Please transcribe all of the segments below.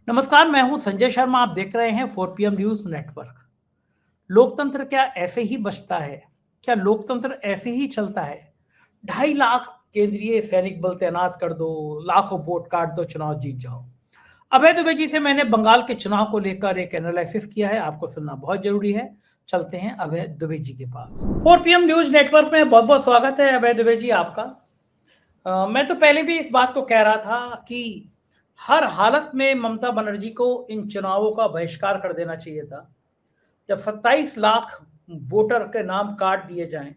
नमस्कार, मैं हूं संजय शर्मा। आप देख रहे हैं 4 PM न्यूज नेटवर्क। लोकतंत्र क्या ऐसे ही बचता है? क्या लोकतंत्र ऐसे ही चलता है? 2.5 लाख केंद्रीय सैनिक बल तैनात कर दो, लाखों वोट काट दो, चुनाव जीत जाओ। अभय दुबे जी से मैंने बंगाल के चुनाव को लेकर एक एनालिसिस किया है, आपको सुनना बहुत जरूरी है। चलते हैं अभय दुबे जी के पास। 4 PM न्यूज नेटवर्क में बहुत बहुत स्वागत है अभय दुबे जी आपका। मैं तो पहले भी इस बात को कह रहा था कि हर हालत में ममता बनर्जी को इन चुनावों का बहिष्कार कर देना चाहिए था। जब 27 लाख वोटर के नाम काट दिए जाएं,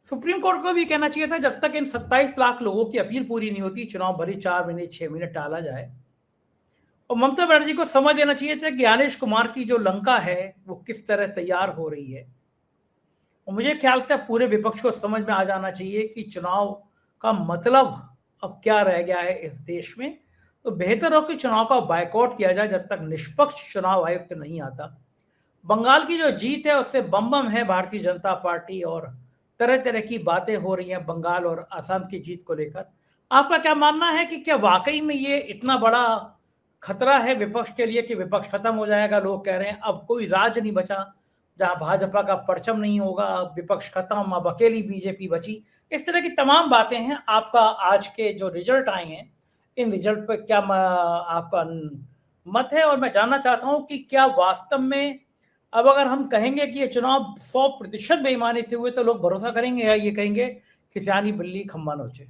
सुप्रीम कोर्ट को भी कहना चाहिए था जब तक इन 27 लाख लोगों की अपील पूरी नहीं होती, चुनाव भले 4 महीने 6 महीने टाला जाए। और ममता बनर्जी को समझ देना चाहिए था कि ज्ञानेश कुमार की जो लंका है वो किस तरह तैयार हो रही है। और मुझे ख्याल से अब पूरे विपक्ष को समझ में आ जाना चाहिए कि चुनाव का मतलब अब क्या रह गया है इस देश में। तो बेहतर हो कि चुनाव का बायकॉट किया जाए जब तक निष्पक्ष चुनाव आयुक्त नहीं आता। बंगाल की जो जीत है उससे बम बम है भारतीय जनता पार्टी, और तरह तरह की बातें हो रही हैं बंगाल और असम की जीत को लेकर। आपका क्या मानना है कि क्या वाकई में ये इतना बड़ा खतरा है विपक्ष के लिए कि विपक्ष खत्म हो जाएगा? लोग कह रहे हैं अब कोई राज नहीं बचा, जहां भाजपा का परचम नहीं होगा, अब विपक्ष खत्म, अब अकेली बीजेपी बची। इस तरह की तमाम बातें हैं। आपका आज के जो रिजल्ट आए हैं, इन रिजल्ट पर क्या आपका मत है? और मैं जानना चाहता हूं कि क्या वास्तव में अब अगर हम कहेंगे कि ये चुनाव 100% बेईमानी से हुए तो लोग भरोसा करेंगे, या ये कहेंगे कि सियानी बिल्ली खम्बा नोचे?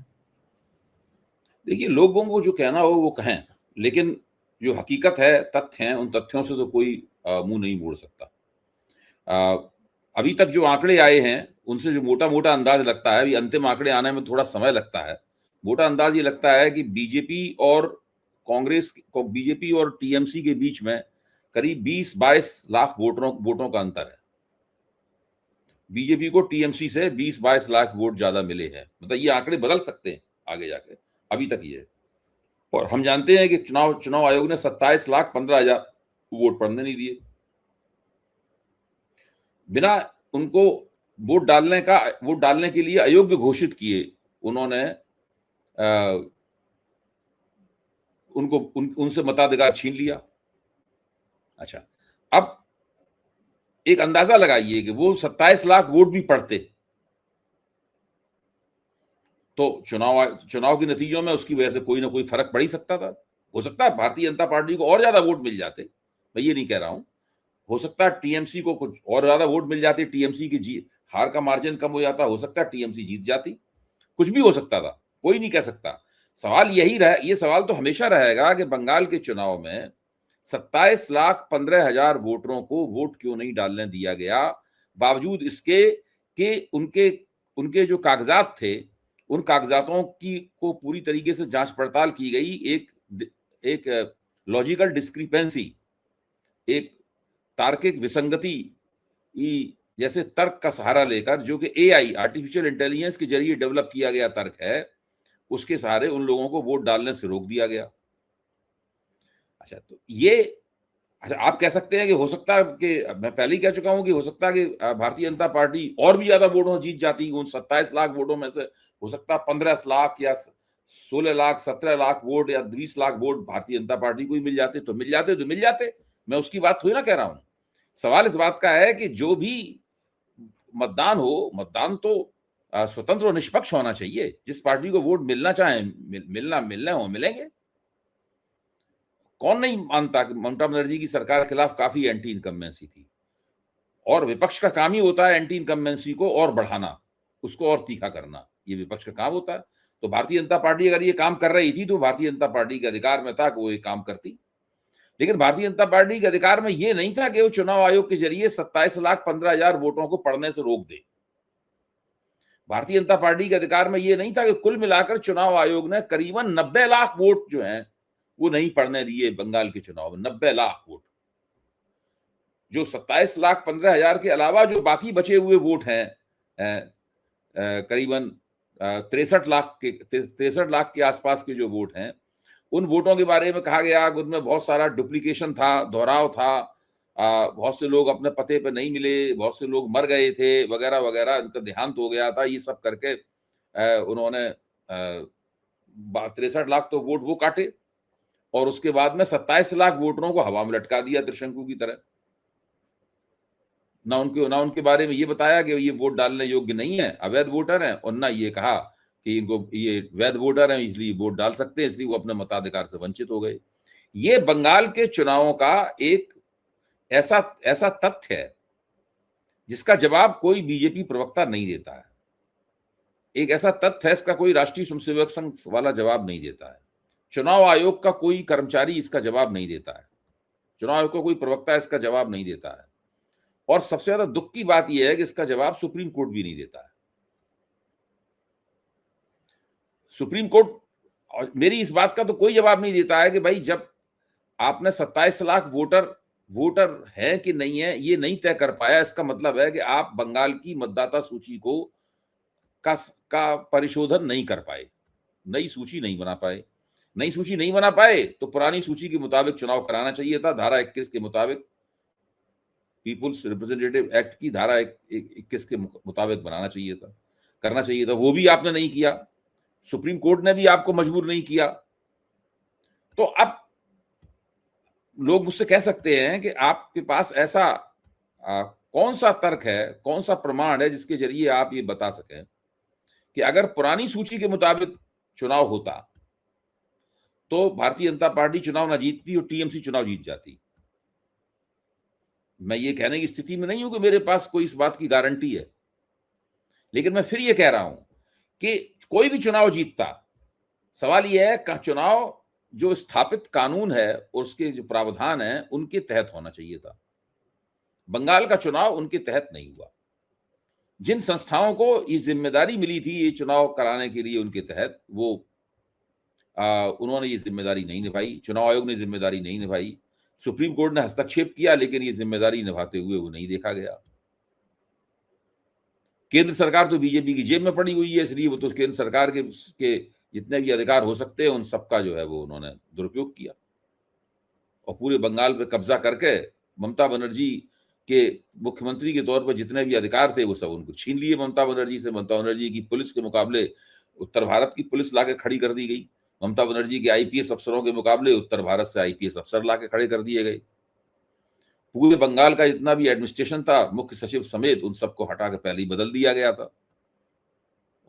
देखिए, लोगों को जो कहना हो वो कहें, लेकिन जो हकीकत है, तथ्य हैं, उन तथ्यों से तो कोई मुंह नहीं मोड़ सकता। अभी तक जो आंकड़े आए हैं उनसे जो मोटा मोटा अंदाज लगता है, अभी अंतिम आंकड़े आने में थोड़ा समय लगता है। मोटा अंदाज ये लगता है कि बीजेपी और टीएमसी के बीच में करीब 20-22 लाख वोटों का अंतर है। बीजेपी को टीएमसी से 20-22 लाख वोट ज्यादा मिले हैं। मतलब ये आंकड़े बदल सकते हैं आगे जाके, अभी तक ये है। और हम जानते हैं कि चुनाव आयोग ने 27,15,000 वोट पड़ने नहीं दिए। बिना उनको वोट डालने के लिए अयोग्य घोषित किए उन्होंने उनसे मताधिकार छीन लिया। अच्छा, अब एक अंदाजा लगाइए कि वो 27 लाख वोट भी पड़ते तो चुनाव के नतीजों में उसकी वजह से कोई ना कोई फर्क पड़ ही सकता था। हो सकता है भारतीय जनता पार्टी को और ज्यादा वोट मिल जाते, मैं ये नहीं कह रहा हूं। हो सकता है टीएमसी को कुछ और ज्यादा वोट मिल जाते, टीएमसी की हार का मार्जिन कम हो जाता, हो सकता है टीएमसी जीत जाती, कुछ भी हो सकता था, कोई नहीं कह सकता। ये सवाल तो हमेशा रहेगा कि बंगाल के चुनाव में 27,15,000 वोटरों को वोट क्यों नहीं डालने दिया गया, बावजूद इसके कि उनके जो कागजात थे, उन कागजातों को पूरी तरीके से जांच पड़ताल की गई। एक लॉजिकल डिस्क्रिपेंसी, एक तार्किक विसंगति जैसे तर्क का सहारा लेकर, जो कि एआई आर्टिफिशियल इंटेलिजेंस के जरिए डेवलप किया गया तर्क है, उसके सहारे उन लोगों को वोट डालने से रोक दिया गया। अच्छा, तो आप कह सकते हैं कि हो सकता है कि मैं पहले ही कह चुका हूं कि हो सकता है कि भारतीय जनता पार्टी और भी ज्यादा वोटों जीत जाती। उन 27 लाख वोटों में से हो सकता है 15 लाख या 16 लाख 17 लाख वोट या 20 लाख वोट भारतीय जनता पार्टी को ही मिल जाते। मैं उसकी बात थोड़ी ना कह रहा हूं। सवाल इस बात का है कि जो भी मतदान तो स्वतंत्र और निष्पक्ष होना चाहिए। जिस पार्टी को वोट मिलना चाहे, मिलने हो मिलेंगे। कौन नहीं मानता कि ममता बनर्जी की सरकार के खिलाफ काफी एंटी इनकम्बेंसी थी, और विपक्ष का काम ही होता है एंटी इनकम्बेंसी को और बढ़ाना, उसको और तीखा करना, ये विपक्ष का काम होता है। तो भारतीय जनता पार्टी अगर ये काम कर रही थी तो भारतीय जनता पार्टी के अधिकार में था कि वो ये काम करती। लेकिन भारतीय जनता पार्टी के अधिकार में ये नहीं था कि वो चुनाव आयोग के जरिए 27,15,000 वोटों को पड़ने से रोक दे। भारतीय जनता पार्टी के अधिकार में ये नहीं था कि कुल मिलाकर चुनाव आयोग ने करीबन 90 लाख वोट जो हैं वो नहीं पड़ने दिए बंगाल के चुनाव में। 90 लाख वोट, जो 27,15,000 के अलावा जो बाकी बचे हुए वोट हैं, करीबन 63 लाख के आसपास के जो वोट हैं, उन वोटों के बारे में कहा गया कि उनमें बहुत सारा डुप्लीकेशन था, दोहराव था, बहुत से लोग अपने पते पे नहीं मिले, बहुत से लोग मर गए थे, वगैरह वगैरह, उनका देहांत हो गया था। ये सब करके उन्होंने 63 लाख तो वोट वो काटे। और उसके बाद में 27 लाख वोटरों को हवा में लटका दिया त्रिशंकु की तरह। ना उनके बारे में ये बताया कि ये वोट डालने योग्य नहीं है, अवैध वोटर हैं, और ना ये कहा कि इनको ये वैध वोटर हैं इसलिए वोट डाल सकते हैं, इसलिए वो अपने मताधिकार से वंचित हो गए। ये बंगाल के चुनावों का एक ऐसा तथ्य है जिसका जवाब कोई बीजेपी प्रवक्ता नहीं देता है। एक ऐसा तथ्य है, इसका कोई राष्ट्रीय स्वयंसेवक संघ वाला जवाब नहीं देता है। चुनाव आयोग का कोई कर्मचारी इसका जवाब नहीं देता है। चुनाव आयोग का कोई प्रवक्ता इसका जवाब नहीं देता है। और सबसे ज्यादा दुख की बात यह है कि इसका जवाब सुप्रीम कोर्ट भी नहीं देता है। सुप्रीम कोर्ट और मेरी इस बात का तो कोई जवाब नहीं देता है कि भाई जब आपने 27 लाख वोटर है कि नहीं है ये नहीं तय कर पाया, इसका मतलब है कि आप बंगाल की मतदाता सूची को का परिशोधन नहीं कर पाए, नई सूची नहीं बना पाए। नई सूची नहीं बना पाए तो पुरानी सूची के मुताबिक चुनाव कराना चाहिए था। धारा 21 के मुताबिक, पीपुल्स रिप्रेजेंटेटिव एक्ट की धारा 21 के मुताबिक बनाना चाहिए था, करना चाहिए था। वो भी आपने नहीं किया। सुप्रीम कोर्ट ने भी आपको मजबूर नहीं किया। तो अब लोग मुझसे कह सकते हैं कि आपके पास ऐसा कौन सा तर्क है, कौन सा प्रमाण है जिसके जरिए आप ये बता सकें कि अगर पुरानी सूची के मुताबिक चुनाव होता तो भारतीय जनता पार्टी चुनाव ना जीतती और टीएमसी चुनाव जीत जाती। मैं ये कहने की स्थिति में नहीं हूं कि मेरे पास कोई इस बात की गारंटी है, लेकिन मैं फिर ये कह रहा हूं कि कोई भी चुनाव जीतता, सवाल यह है कि चुनाव जो स्थापित कानून है और उसके जो प्रावधान है उनके तहत होना चाहिए था। बंगाल का चुनाव उनके तहत नहीं हुआ। जिन संस्थाओं को ये जिम्मेदारी मिली थी ये चुनाव कराने के लिए उनके तहत, वो उन्होंने ये जिम्मेदारी नहीं निभाई। चुनाव आयोग ने जिम्मेदारी नहीं निभाई। सुप्रीम कोर्ट ने हस्तक्षेप किया लेकिन ये जिम्मेदारी निभाते हुए वो नहीं देखा गया। केंद्र सरकार तो बीजेपी की जेब में पड़ी हुई है, इसलिए वो तो केंद्र सरकार के जितने भी अधिकार हो सकते हैं उन सबका जो है वो उन्होंने दुरुपयोग किया और पूरे बंगाल पे कब्जा करके ममता बनर्जी के मुख्यमंत्री के तौर पर जितने भी अधिकार थे वो सब उनको छीन लिए ममता बनर्जी से। ममता बनर्जी की पुलिस के मुकाबले उत्तर भारत की पुलिस लाके खड़ी कर दी गई। ममता बनर्जी के आईपीएस अफसरों के मुकाबले उत्तर भारत से आईपीएस अफसर लाके खड़े कर दिए गए। पूरे बंगाल का जितना भी एडमिनिस्ट्रेशन था, मुख्य सचिव समेत, उन सबको हटा के पहले ही बदल दिया गया था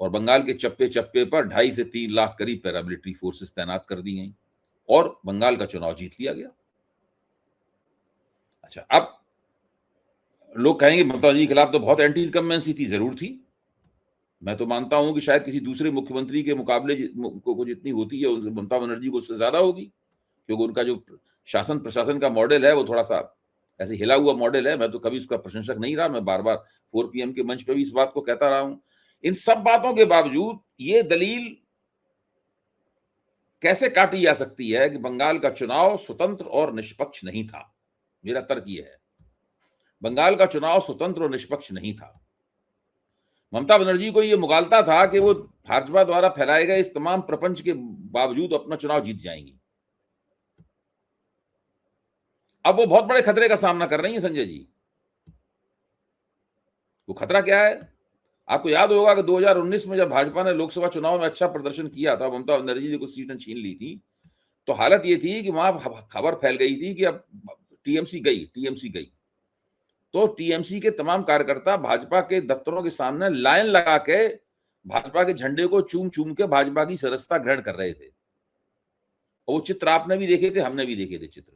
और बंगाल के चप्पे चप्पे पर 2.5 से 3 लाख करीब पैरामिलिट्री फोर्सेस तैनात कर दी गई और बंगाल का चुनाव जीत लिया गया। अच्छा, अब लोग कहेंगे ममता जी के खिलाफ तो बहुत एंटी इनकम्बेंसी थी। जरूर थी। मैं तो मानता हूं कि शायद किसी दूसरे मुख्यमंत्री के मुकाबले को जितनी होती है ममता बनर्जी को उससे ज्यादा होगी, क्योंकि उनका जो शासन प्रशासन का मॉडल है वो थोड़ा सा ऐसे हिला हुआ मॉडल है। मैं तो कभी उसका प्रशंसक नहीं रहा। मैं बार बार 4 PM के मंच पे भी इस बात को कहता रहा हूं। इन सब बातों के बावजूद ये दलील कैसे काटी जा सकती है कि बंगाल का चुनाव स्वतंत्र और निष्पक्ष नहीं था? मेरा तर्क यह है, बंगाल का चुनाव स्वतंत्र और निष्पक्ष नहीं था। ममता बनर्जी को यह मुगालता था कि वो भाजपा द्वारा फैलाए गए इस तमाम प्रपंच के बावजूद अपना चुनाव जीत जाएंगी। अब वो बहुत बड़े खतरे का सामना कर रही है संजय जी। वो खतरा क्या है? आपको याद होगा कि 2019 में जब भाजपा ने लोकसभा चुनाव में अच्छा प्रदर्शन किया था, ममता बनर्जी जी को सीटें छीन ली थी, तो हालत ये थी कि वहां खबर फैल गई थी कि अब टीएमसी गई। तो टीएमसी के तमाम कार्यकर्ता भाजपा के दफ्तरों के सामने लाइन लगा के भाजपा के झंडे को चूम चूम के भाजपा की सदस्यता ग्रहण कर रहे थे। और वो चित्र आपने भी देखे थे, हमने भी देखे थे चित्र।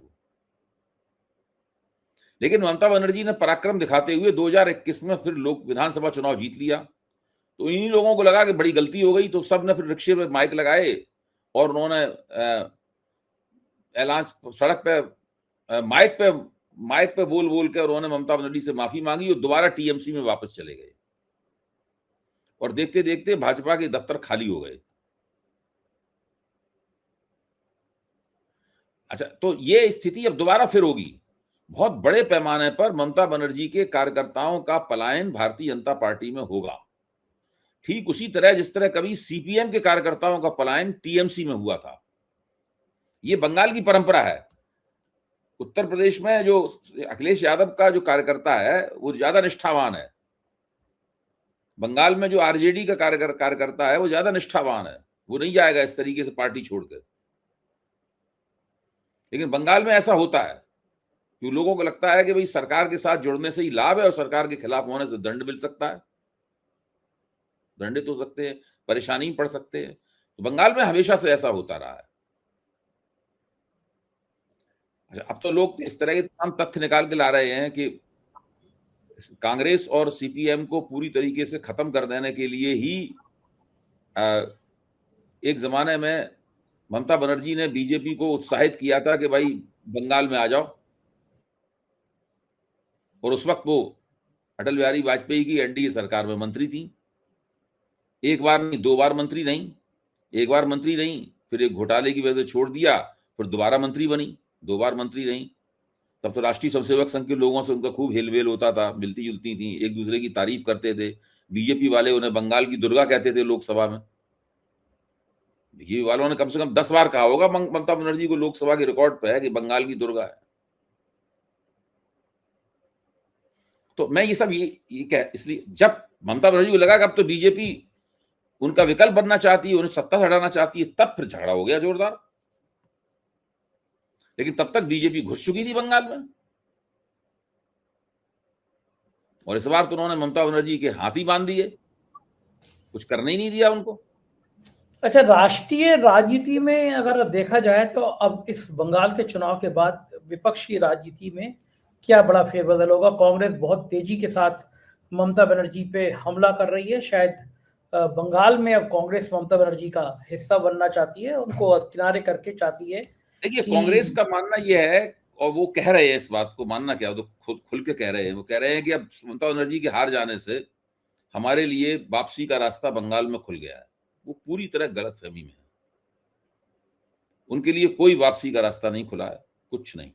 लेकिन ममता बनर्जी ने पराक्रम दिखाते हुए 2021 में फिर लोक विधानसभा चुनाव जीत लिया। तो इन्हीं लोगों को लगा कि बड़ी गलती हो गई, तो सब ने फिर रिक्शे में माइक लगाए और उन्होंने ऐलान सड़क पे माइक पे बोल बोल के उन्होंने ममता बनर्जी से माफी मांगी और दोबारा टीएमसी में वापस चले गए। और देखते देखते भाजपा के दफ्तर खाली हो गए। अच्छा, तो ये स्थिति अब दोबारा फिर होगी। बहुत बड़े पैमाने पर ममता बनर्जी के कार्यकर्ताओं का पलायन भारतीय जनता पार्टी में होगा, ठीक उसी तरह जिस तरह कभी सीपीएम के कार्यकर्ताओं का पलायन टीएमसी में हुआ था। ये बंगाल की परंपरा है। उत्तर प्रदेश में जो अखिलेश यादव का जो कार्यकर्ता है वो ज्यादा निष्ठावान है। बंगाल में जो आरजेडी का कार्यकर्ता है वो ज्यादा निष्ठावान है। वो नहीं जाएगा इस तरीके से पार्टी छोड़कर। लेकिन बंगाल में ऐसा होता है कि लोगों को लगता है कि भाई सरकार के साथ जुड़ने से ही लाभ है और सरकार के खिलाफ होने से दंड मिल सकता है, दंडित हो सकते हैं, परेशानी में पड़ सकते हैं। तो बंगाल में हमेशा से ऐसा होता रहा है। अच्छा, अब तो लोग इस तरह के तमाम तथ्य निकाल के ला रहे हैं कि कांग्रेस और सीपीएम को पूरी तरीके से खत्म कर देने के लिए ही एक जमाने में ममता बनर्जी ने बीजेपी को उत्साहित किया था कि भाई बंगाल में आ जाओ, और उस वक्त वो अटल बिहारी वाजपेयी की एनडीए सरकार में मंत्री थी। एक बार नहीं, 2 बार मंत्री नहीं, एक बार मंत्री नहीं, फिर एक घोटाले की वजह से छोड़ दिया, फिर दोबारा मंत्री बनी, 2 बार मंत्री नहीं। तब तो राष्ट्रीय स्वयंसेवक संघ के लोगों से उनका खूब हेलवेल होता था, मिलती जुलती थी, एक दूसरे की तारीफ करते थे। बीजेपी वाले उन्हें बंगाल की दुर्गा कहते थे लोकसभा में। बीजेपी वालों ने कम से कम 10 बार कहा होगा ममता बनर्जी को, लोकसभा के रिकॉर्ड पे है कि बंगाल की दुर्गा है। तो मैं ये सब ये कह, इसलिए जब ममता बनर्जी को लगा कि अब तो बीजेपी उनका विकल्प बनना चाहती है, उन्हें सत्ता से हटाना चाहती है, तब फिर झगड़ा हो गया जोरदार। लेकिन तब तक बीजेपी घुस चुकी थी बंगाल में, और इस बार तो उन्होंने ममता बनर्जी के हाथ ही बांध दिए, कुछ करने ही नहीं दिया उनको। अच्छा, राष्ट्रीय राजनीति में अगर देखा जाए तो अब इस बंगाल के चुनाव के बाद विपक्ष की राजनीति में क्या बड़ा फेरबदल होगा? कांग्रेस बहुत तेजी के साथ ममता बनर्जी पे हमला कर रही है। शायद बंगाल में अब कांग्रेस ममता बनर्जी का हिस्सा बनना चाहती है, उनको किनारे करके चाहती है देखिए, कि कांग्रेस का मानना यह है, और वो कह रहे हैं इस बात को, मानना क्या, वो तो खुद खुल के कह रहे हैं। वो कह रहे हैं कि अब ममता बनर्जी के हार जाने से हमारे लिए वापसी का रास्ता बंगाल में खुल गया है। वो पूरी तरह गलतफहमी में है। उनके लिए कोई वापसी का रास्ता नहीं खुला है, कुछ नहीं।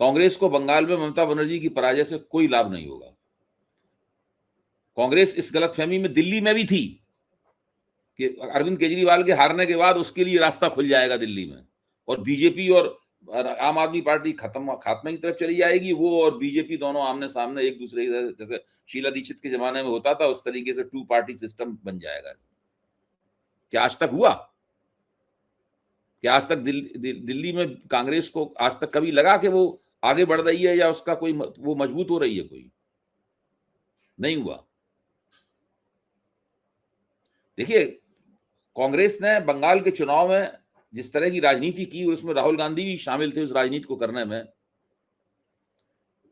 कांग्रेस को बंगाल में ममता बनर्जी की पराजय से कोई लाभ नहीं होगा। कांग्रेस इस गलतफहमी में दिल्ली में भी थी कि अरविंद केजरीवाल के हारने के बाद उसके लिए रास्ता खुल जाएगा दिल्ली में, और बीजेपी और आम आदमी पार्टी खात्मे की तरफ चली जाएगी। वो और बीजेपी दोनों आमने सामने एक दूसरे के, जैसे शीला दीक्षित के जमाने में होता था, उस तरीके से 2 पार्टी सिस्टम बन जाएगा। क्या आज तक हुआ? क्या आज तक दिल्ली में कांग्रेस को आज तक कभी लगा कि वो आगे बढ़ रही है या उसका कोई वो मजबूत हो रही है? कोई नहीं हुआ। देखिए, कांग्रेस ने बंगाल के चुनाव में जिस तरह की राजनीति की, उसमें राहुल गांधी भी शामिल थे उस राजनीति को करने में।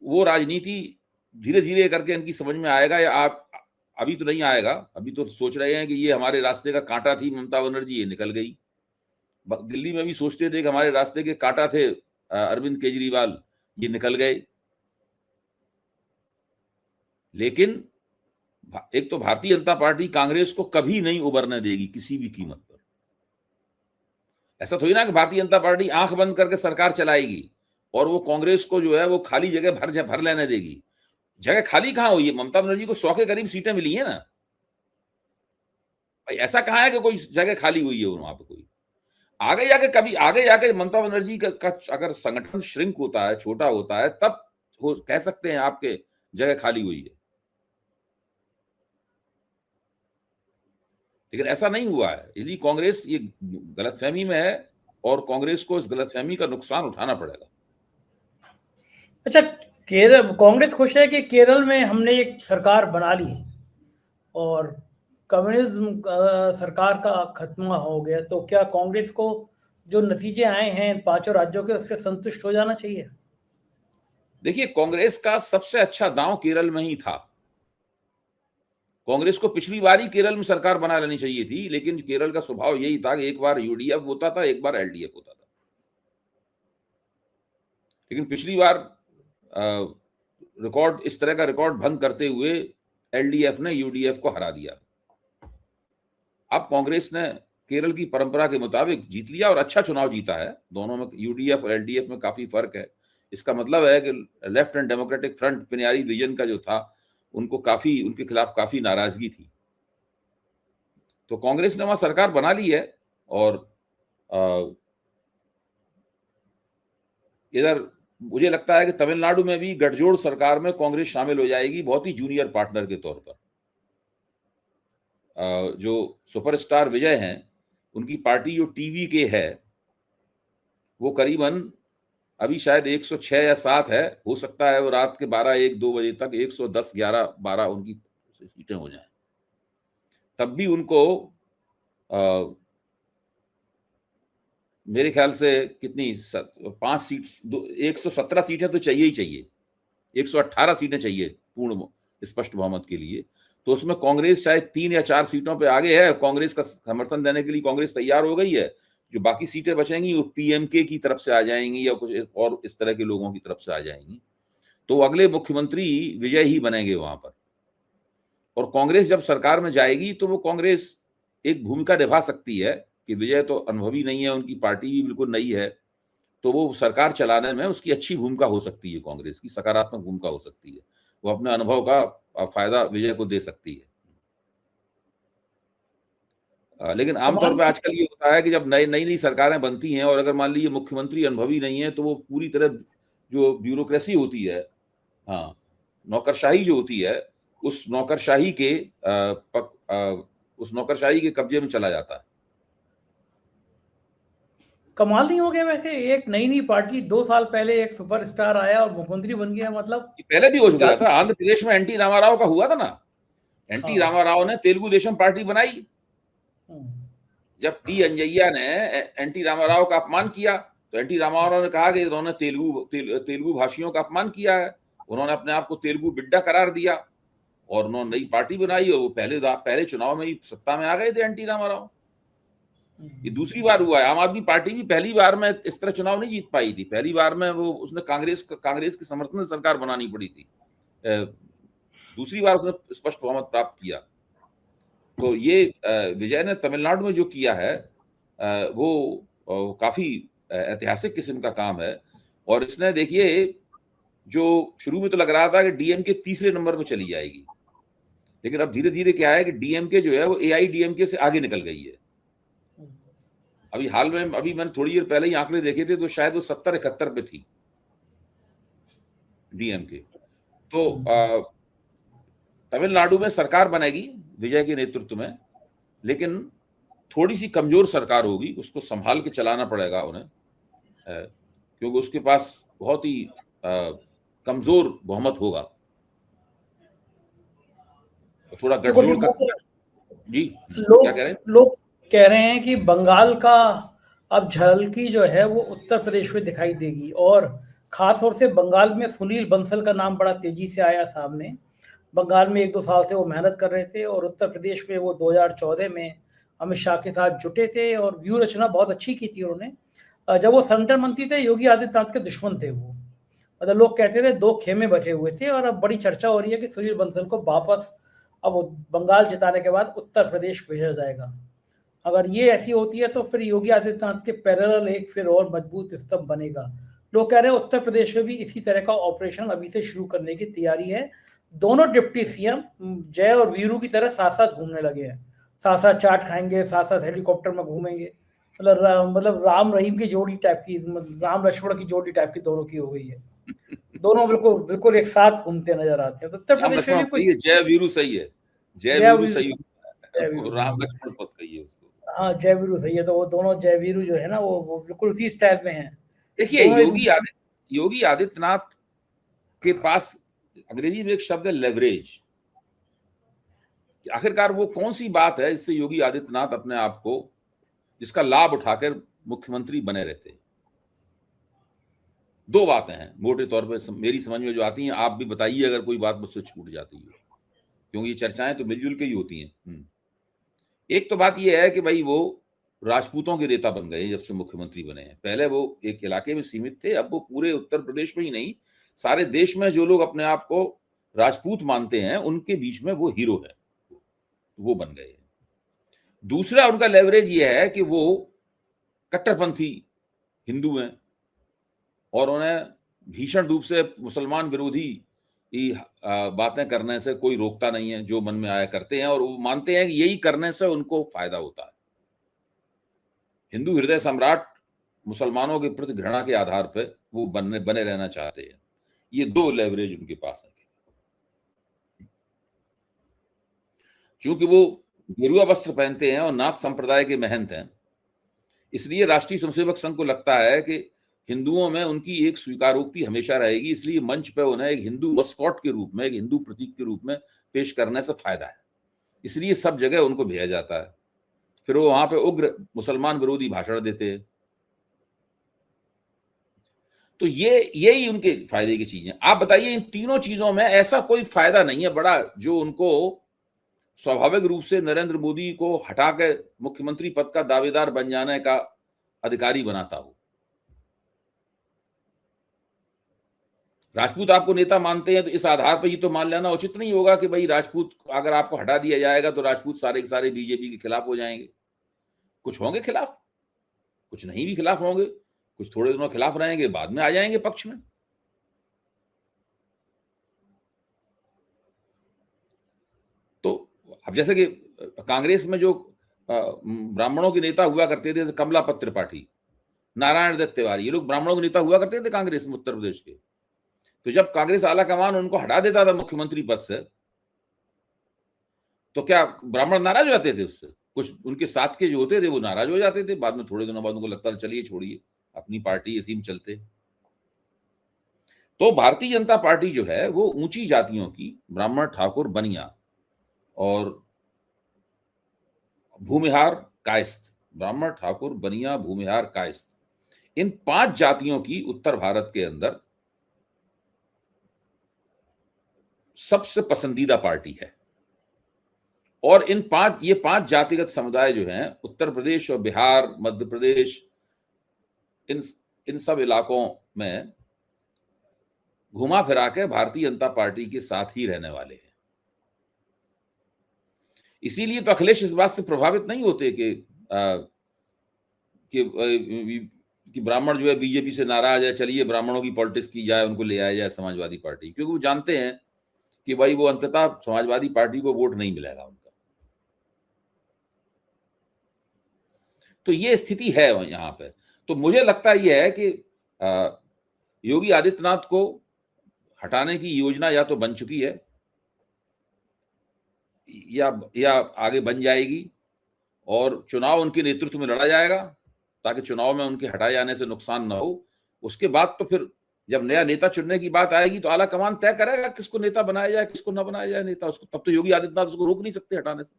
वो राजनीति धीरे धीरे करके इनकी समझ में आएगा, या आप अभी तो नहीं आएगा। अभी तो सोच रहे हैं कि ये हमारे रास्ते का कांटा थी ममता बनर्जी, ये निकल गई। दिल्ली में भी सोचते थे कि हमारे रास्ते के कांटा थे अरविंद केजरीवाल, ये निकल गए। लेकिन एक तो भारतीय जनता पार्टी कांग्रेस को कभी नहीं उभरने देगी किसी भी कीमत पर। ऐसा थोड़ी ना कि भारतीय जनता पार्टी आंख बंद करके सरकार चलाएगी और वो कांग्रेस को जो है वो खाली जगह भर लेने देगी। जगह खाली कहां हुई है? ममता बनर्जी को 100 के करीब सीटें मिली है ना भाई। ऐसा कहां है कि कोई जगह खाली हुई है वहां पे? कोई आगे जाके ममता बनर्जी का अगर संगठन श्रिंक होता है, छोटा होता है, तब कह सकते हैं आपके जगह खाली हुई है। लेकिन ऐसा नहीं हुआ है, इसलिए कांग्रेस ये गलतफहमी में है और कांग्रेस को इस गलतफहमी का नुकसान उठाना पड़ेगा। अच्छा, केरल कांग्रेस खुश है कि केरल में हमने एक सरकार बना ली और कम्युनिज्म सरकार का खत्म हो गया, तो क्या कांग्रेस को जो नतीजे आए हैं 5 राज्यों के, उससे संतुष्ट हो जाना चाहिए? देखिए, कांग्रेस का सबसे अच्छा दांव केरल में ही था। कांग्रेस को पिछली बार ही केरल में सरकार बना लेनी चाहिए थी, लेकिन केरल का स्वभाव यही था कि एक बार यूडीएफ होता था, एक बार एलडीएफ होता था। लेकिन पिछली बार रिकॉर्ड, इस तरह का रिकॉर्ड भंग करते हुए एलडीएफ ने यूडीएफ को हरा दिया। अब कांग्रेस ने केरल की परंपरा के मुताबिक जीत लिया और अच्छा चुनाव जीता है। दोनों में, यूडीएफ और एलडीएफ में काफी फर्क है। इसका मतलब है कि left and democratic front, Pinarayi vision का जो था, उनको काफी, उनके खिलाफ काफी नाराजगी थी। तो कांग्रेस ने वहां सरकार बना ली है और इधर मुझे लगता है कि तमिलनाडु में भी गठजोड़ सरकार में कांग्रेस शामिल हो जाएगी, बहुत ही जूनियर पार्टनर के तौर पर। जो सुपरस्टार विजय हैं, उनकी पार्टी जो टीवी के है, वो करीबन अभी शायद 106 या 7 है, हो सकता है वो रात के 12, 1, 2 बजे तक 110, 11, 12 उनकी सीटें हो जाएं। तब भी उनको मेरे ख्याल से कितनी 5 सीट 117 सीटें तो चाहिए ही चाहिए, 118 सीटें चाहिए पूर्ण स्पष्ट बहुमत के लिए। तो उसमें कांग्रेस शायद 3 या 4 सीटों पे आगे है, कांग्रेस का समर्थन देने के लिए कांग्रेस तैयार हो गई है। जो बाकी सीटें बचेंगी वो पीएमके की तरफ से आ जाएंगी या कुछ और इस तरह के लोगों की तरफ से आ जाएंगी। तो अगले मुख्यमंत्री विजय ही बनेंगे वहां पर। और कांग्रेस जब सरकार में जाएगी तो वो कांग्रेस एक भूमिका निभा सकती है कि विजय तो अनुभवी नहीं है, उनकी पार्टी भी बिल्कुल नई है, तो वो सरकार चलाने में उसकी अच्छी भूमिका हो सकती है, कांग्रेस की सकारात्मक भूमिका हो सकती है। वो अपने अनुभव का फायदा विजय को दे सकती है। लेकिन आमतौर पर आजकल ये होता है कि जब नई नई सरकारें बनती हैं और अगर मान लीजिए मुख्यमंत्री अनुभवी नहीं है तो वो पूरी तरह जो ब्यूरोक्रेसी होती है, हाँ, नौकरशाही जो होती है, उस नौकरशाही के कब्जे में चला जाता है। कमाल नहीं हो गया वैसे, एक नई पार्टी 2 साल पहले एक सुपरस्टार आया और मुख्यमंत्री बन गया, मतलब पहले भी हो गया था। आंध्र प्रदेश में एनटी रामाराव का हुआ था ना। एनटी रामाराव ने तेलुगु देशम पार्टी बनाई। जब टी अंजैया ने एनटी रामाराव का अपमान किया तो एनटी रामाराव ने कहा कि उन्होंने तेलुगु भाषियों का अपमान किया है। उन्होंने अपने आप को तेलुगु बिड्डा करार दिया और उन्होंने नई पार्टी बनाई और वो पहले चुनाव में ही सत्ता में आ गए थे एनटी रामाराव। ये दूसरी बार हुआ है। आम आदमी पार्टी भी पहली बार में इस तरह चुनाव नहीं जीत पाई थी। पहली बार में वो उसने कांग्रेस के समर्थन से सरकार बनानी पड़ी थी। दूसरी बार उसने स्पष्ट बहुमत प्राप्त किया। तो ये विजय ने तमिलनाडु में जो किया है वो काफी ऐतिहासिक किस्म का काम है। और इसने देखिए, जो शुरू में तो लग रहा था कि डीएमके तीसरे नंबर पे चली जाएगी, लेकिन अब धीरे धीरे क्या है कि डीएमके जो है वो एआईडीएमके से आगे निकल गई है। अभी हाल में, अभी मैंने थोड़ी देर पहले ही आंकड़े देखे थे तो शायद वो 70-71 पे थी डीएमके। तो तमिलनाडु में सरकार बनेगी विजय के नेतृत्व में, लेकिन थोड़ी सी कमजोर सरकार होगी, उसको संभाल के चलाना पड़ेगा उन्हें, क्योंकि उसके पास बहुत ही कमजोर बहुमत होगा। थोड़ा गठजोड़ का जी क्या कह रहे हैं? लोग कह रहे हैं कि बंगाल का अब झलकी जो है वो उत्तर प्रदेश में दिखाई देगी, और खास तौर से बंगाल में सुनील बंसल का नाम बड़ा तेजी से आया सामने। बंगाल में 1-2 साल से वो मेहनत कर रहे थे और उत्तर प्रदेश में वो 2014 में अमित शाह के साथ जुटे थे और व्यू रचना बहुत अच्छी की थी उन्होंने। जब वो सेंटर मंत्री थे, योगी आदित्यनाथ के दुश्मन थे वो, मतलब लोग कहते थे 2 खेमे बटे हुए थे। और अब बड़ी चर्चा हो रही है कि सुनील बंसल को वापस अब बंगाल जिताने के बाद उत्तर प्रदेश भेजा जाएगा। अगर ये ऐसी होती है तो फिर योगी आदित्यनाथ के पैरेलल एक फिर और मजबूत स्तंभ बनेगा। लोग कह रहे हैं उत्तर प्रदेश में भी इसी तरह का ऑपरेशन अभी से शुरू करने की तैयारी है। दोनों डिप्टी सीएम जय और वीरू की तरह साथ साथ घूमने लगे हैं, साथ साथ चाट खाएंगे, साथ साथ हेलीकॉप्टर में घूमेंगे। मतलब राम रहीम की जोड़ी टाइप की, राम लक्ष्मण की जोड़ी टाइप की दोनों की हो गई है। दोनों बिल्कुल बिल्कुल एक साथ घूमते नजर आते हैं। तो उत्तर प्रदेश में कुछ जय वीरू सही है, जय वीरू सही है, राम लक्ष्मण पद कहिए उसको। हाँ, जय वीरू सही है। तो वो दोनों जय वीरू जो है ना वो बिल्कुल उसी स्टाइल में है। देखिए, योगी आदित्यनाथ के पास अंग्रेजी में एक शब्द है लेवरेज। आखिरकार वो कौन सी बात है जिससे योगी आदित्यनाथ अपने आप को, जिसका लाभ उठाकर मुख्यमंत्री बने रहते हैं? 2 बातें हैं मोटे तौर पे मेरी समझ में जो आती हैं। आप भी बताइए अगर कोई बात मुझसे छूट जाती है, क्योंकि ये चर्चाएं तो मिलजुल के ही होती हैं। एक तो बात ये है कि भाई वो राजपूतों के नेता बन गए जब से मुख्यमंत्री बने हैं। पहले वो एक इलाके में सीमित थे, अब वो पूरे उत्तर प्रदेश में ही नहीं, सारे देश में जो लोग अपने आप को राजपूत मानते हैं उनके बीच में वो हीरो है, वो बन गए। दूसरा उनका लेवरेज ये है कि वो कट्टरपंथी हिंदू हैं और उन्हें भीषण रूप से मुसलमान विरोधी बातें करने से कोई रोकता नहीं है, जो मन में आया करते हैं, और वो मानते हैं कि यही करने से उनको फायदा होता है। हिंदू हृदय सम्राट मुसलमानों के प्रति घृणा के आधार पर वो बने रहना चाहते हैं। ये 2 लेवरेज उनके पास है। क्योंकि वो गेरुआ वस्त्र पहनते हैं और नाथ संप्रदाय के महंत हैं, इसलिए राष्ट्रीय स्वयंसेवक संघ को लगता है कि हिंदुओं में उनकी एक स्वीकारोक्ति हमेशा रहेगी, इसलिए मंच पे उन्हें एक हिंदू मस्कॉट के रूप में, एक हिंदू प्रतीक के रूप में पेश करने से फायदा है, इसलिए सब जगह उनको भेजा जाता है। फिर वो वहां पे उग्र मुसलमान विरोधी भाषण देते हैं। तो यही उनके फायदे की चीजें। आप बताइए, इन तीनों चीजों में ऐसा कोई फायदा नहीं है बड़ा जो उनको स्वाभाविक रूप से नरेंद्र मोदी को हटा के मुख्यमंत्री पद का दावेदार बन जाने का अधिकारी बनाता हो। राजपूत आपको नेता मानते हैं तो इस आधार पर ये तो मान लेना उचित नहीं होगा कि भाई राजपूत अगर आपको हटा दिया जाएगा तो राजपूत सारे के सारे बीजेपी के खिलाफ हो जाएंगे। कुछ होंगे खिलाफ, कुछ नहीं भी खिलाफ होंगे, कुछ थोड़े दिनों खिलाफ रहेंगे, बाद में आ जाएंगे पक्ष में। तो अब जैसे कि कांग्रेस में जो ब्राह्मणों के नेता हुआ करते थे, कमलापत त्रिपाठी, नारायण दत्त तिवारी, ये लोग ब्राह्मणों के नेता हुआ करते थे कांग्रेस में उत्तर प्रदेश के। तो जब कांग्रेस आला कमान उनको हटा देता था मुख्यमंत्री पद से, तो क्या ब्राह्मण नाराज हो जाते थे उससे? कुछ उनके साथ के जो होते थे वो नाराज हो जाते थे, बाद में थोड़े दिनों बाद उनको लगता था चलिए छोड़िए, अपनी पार्टी इसी में चलते। तो भारतीय जनता पार्टी जो है वो ऊंची जातियों की, ब्राह्मण, ठाकुर, बनिया और भूमिहार, कायस्थ, ब्राह्मण, ठाकुर, बनिया, भूमिहार, कायस्थ, इन 5 जातियों की उत्तर भारत के अंदर सबसे पसंदीदा पार्टी है। और ये 5 जातिगत समुदाय जो हैं उत्तर प्रदेश और बिहार, मध्य प्रदेश, इन सब इलाकों में घुमा फिरा के भारतीय जनता पार्टी के साथ ही रहने वाले हैं। इसीलिए तो अखिलेश इस बात से प्रभावित नहीं होते कि ब्राह्मण जो है बीजेपी से नाराज है, चलिए ब्राह्मणों की पॉलिटिक्स की जाए, उनको ले आया जाए समाजवादी पार्टी, क्योंकि वो जानते हैं कि भाई वो अंततः समाजवादी पार्टी को वोट नहीं मिलेगा उनका। तो ये स्थिति है यहां पे। तो मुझे लगता ये है कि योगी आदित्यनाथ को हटाने की योजना या तो बन चुकी है या आगे बन जाएगी, और चुनाव उनके नेतृत्व में लड़ा जाएगा ताकि चुनाव में उनके हटाए जाने से नुकसान ना हो। उसके बाद तो फिर जब नया नेता चुनने की बात आएगी तो आला कमान तय करेगा किसको नेता बनाया जाए, किसको ना बनाया जाए नेता। उसको तब तो योगी आदित्यनाथ उसको रोक नहीं सकते हटाने से,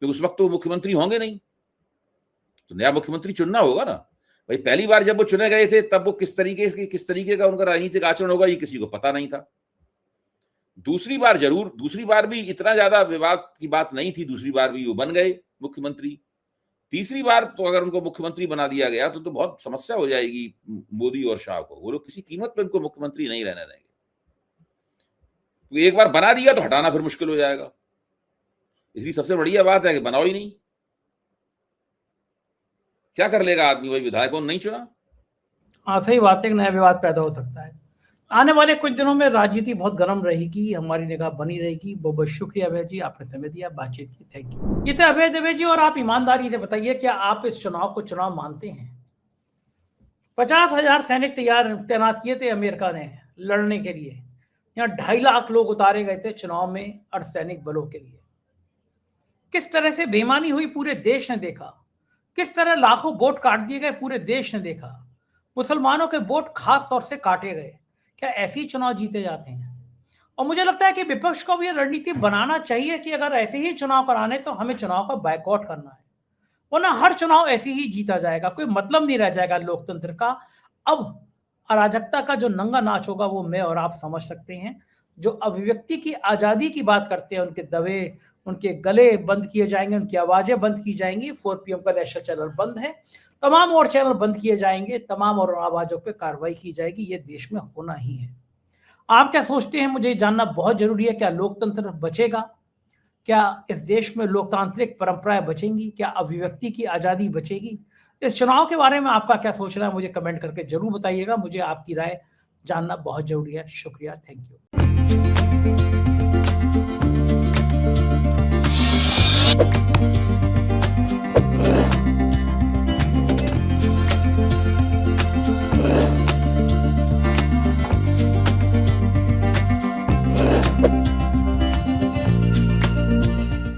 क्योंकि उस वक्त तो वो मुख्यमंत्री होंगे नहीं, तो नया मुख्यमंत्री चुनना होगा ना। भाई पहली बार जब वो चुने गए थे तब वो किस तरीके का उनका राजनीतिक आचरण होगा ये किसी को पता नहीं था। दूसरी बार भी इतना ज्यादा विवाद की बात नहीं थी, दूसरी बार भी वो बन गए मुख्यमंत्री। तीसरी बार तो अगर उनको मुख्यमंत्री बना दिया गया तो बहुत समस्या हो जाएगी मोदी और शाह को। वो लोग किसी कीमत पे उनको मुख्यमंत्री नहीं रहने देंगे। तो एक बार बना दिया तो हटाना फिर मुश्किल हो जाएगा। इसलिए सबसे बढ़िया बात है कि बनाओ ही नहीं। क्या कर लेगा आदमी, वही विधायकों ने नहीं चुना। हाँ सही बात है, नया विवाद पैदा हो सकता है। आने वाले कुछ दिनों में राजनीति बहुत गर्म रहेगी, हमारी निगाह बनी रहेगी। बहुत बहुत शुक्रिया अभय जी, आपने समय दिया, बातचीत की, थैंक यू। ये थे अभय दवे जी। और आप ईमानदारी से बताइए, क्या आप इस चुनाव को चुनाव मानते हैं? 50,000 सैनिक तैनात किए थे अमेरिका ने लड़ने के लिए। यहाँ 2.5 लाख लोग उतारे गए थे चुनाव में अर्धसैनिक बलों के लिए। किस तरह से बेईमानी हुई पूरे देश ने देखा, किस तरह लाखों वोट काट दिए गए पूरे देश ने देखा। मुसलमानों के वोट खास तौर से काटे गए। क्या ऐसे ही चुनाव जीते जाते हैं? और मुझे लगता है कि विपक्ष को भी रणनीति बनाना चाहिए कि अगर ऐसे ही चुनाव कराने तो हमें चुनाव का बायकॉट करना है, वरना हर चुनाव ऐसे ही जीता जाएगा, कोई मतलब नहीं रह जाएगा लोकतंत्र का। अब अराजकता का जो नंगा नाच होगा वो मैं और आप समझ सकते हैं। जो अभिव्यक्ति की आजादी की बात करते हैं, उनके दवे, उनके गले बंद किए जाएंगे, उनकी आवाजें बंद की जाएंगी। 4 PM का नेशनल चैनल बंद है, तमाम और चैनल बंद किए जाएंगे, तमाम और आवाजों पे कार्रवाई की जाएगी। ये देश में होना ही है। आप क्या सोचते हैं, मुझे जानना बहुत जरूरी है। क्या लोकतंत्र बचेगा? क्या इस देश में लोकतांत्रिक परंपराएं बचेंगी? क्या अभिव्यक्ति की आजादी बचेगी? इस चुनाव के बारे में आपका क्या सोचना है, मुझे कमेंट करके जरूर बताइएगा। मुझे आपकी राय जानना बहुत जरूरी है। शुक्रिया, थैंक यू।